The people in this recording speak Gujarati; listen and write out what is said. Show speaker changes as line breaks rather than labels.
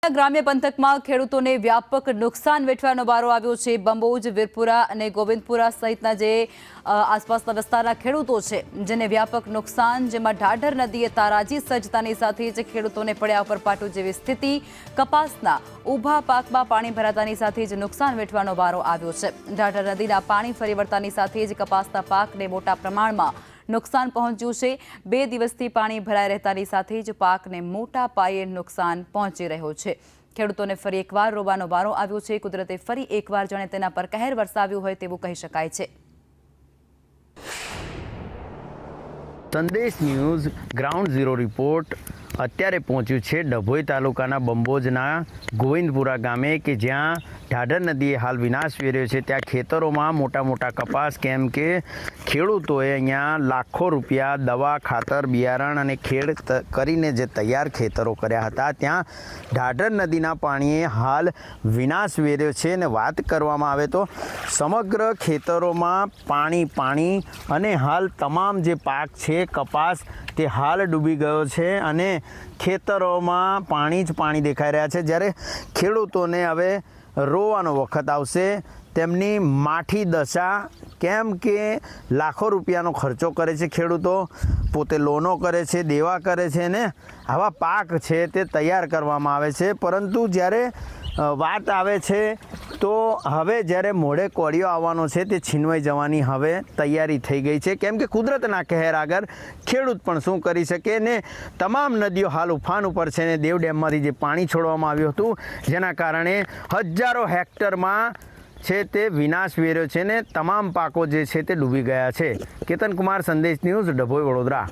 ગ્રામ્ય પંથકમાં ખેડૂતોને વ્યાપક નુકસાન વેઠવાનો વારો આવ્યો છે। બંબોજ, વીરપુરા અને ગોવિંદપુરા સહિતના જે આસપાસના વિસ્તારના ખેડૂતો છે જેને વ્યાપક નુકસાન, જેમાં ઢાઢર નદીએ તારાજી સર્જતાની સાથે જ ખેડૂતોને પડ્યા ઉપર પાટું જેવી સ્થિતિ, કપાસના ઊભા પાકમાં પાણી ભરાતાની સાથે જ નુકસાન વેઠવાનો વારો આવ્યો છે। ઢાઢર નદીના પાણી ફરી વળતાની સાથે જ કપાસના પાકને મોટા પ્રમાણમાં નુકસાન પહોંચ્યું છે। 2 દિવસથી પાણી ભરાઈ રહેતાની સાથે જ પાકને મોટા પાયે નુકસાન પહોંચી રહ્યું છે। ખેડૂતોને ફરી એકવાર રોવાનો વારો આવ્યો છે। કુદરતે ફરી એકવાર જાણે તેના પર કહેર વરસાવ્યું હોય તેવું કહી શકાય છે।
સંદેશ ન્યૂઝ ગ્રાઉન્ડ ઝીરો રિપોર્ટ અત્યારે પહોંચ્યું છે ડભોઈ તાલુકાના બંબોજના ગોવિંદપુરા ગામે કે જ્યાં ઢાઢર નદીએ હાલ વિનાશ વેર્યો છે। ત્યાં ખેતરોમાં મોટા મોટા કપાસ, કેમ કે ખેડૂતોએ અહીંયા લાખો રૂપિયા દવા, ખાતર, બિયારણ અને ખેડ કરીને જે તૈયાર ખેતરો કર્યા હતા, ત્યાં ઢાઢર નદીના પાણીએ હાલ વિનાશ વેર્યો છે। અને વાત કરવામાં આવે તો સમગ્ર ખેતરોમાં પાણી અને હાલ તમામ જે પાક છે કપાસ તે હાલ ડૂબી ગયો છે અને ખેતરોમાં પાણી જ પાણી દેખાઈ રહ્યા છે। જ્યારે ખેડૂતોને હવે રોવાનો વખત આવશે। તેમની માઠી દશા, કેમ કે લાખો રૂપિયાનો ખર્ચો કરે છે ખેડૂતો, પોતે લોનો કરે છે, દેવા કરે છે ને આવા પાક છે તે તૈયાર કરવામાં આવે છે, પરંતુ જ્યારે વાત આવે છે તો હવે જ્યારે મોઢે કોળિયો આવવાનો છે તે છીનવાઈ જવાની હવે તૈયારી થઈ ગઈ છે, કેમ કે કુદરતના કહેર આગળ ખેડૂત પણ શું કરી શકે ને તમામ નદીઓ હાલ ઉફાન ઉપર છે ને દેવ ડેમમાંથી જે પાણી છોડવામાં આવ્યું હતું જેના કારણે હજારો હેક્ટરમાં છે તે વિનાશ વેર્યો છે ને તમામ પાકો જે છે તે ડૂબી ગયા છે। કેતન કુમાર, સંદેશ ન્યૂઝ, ડભોઈ, વડોદરા।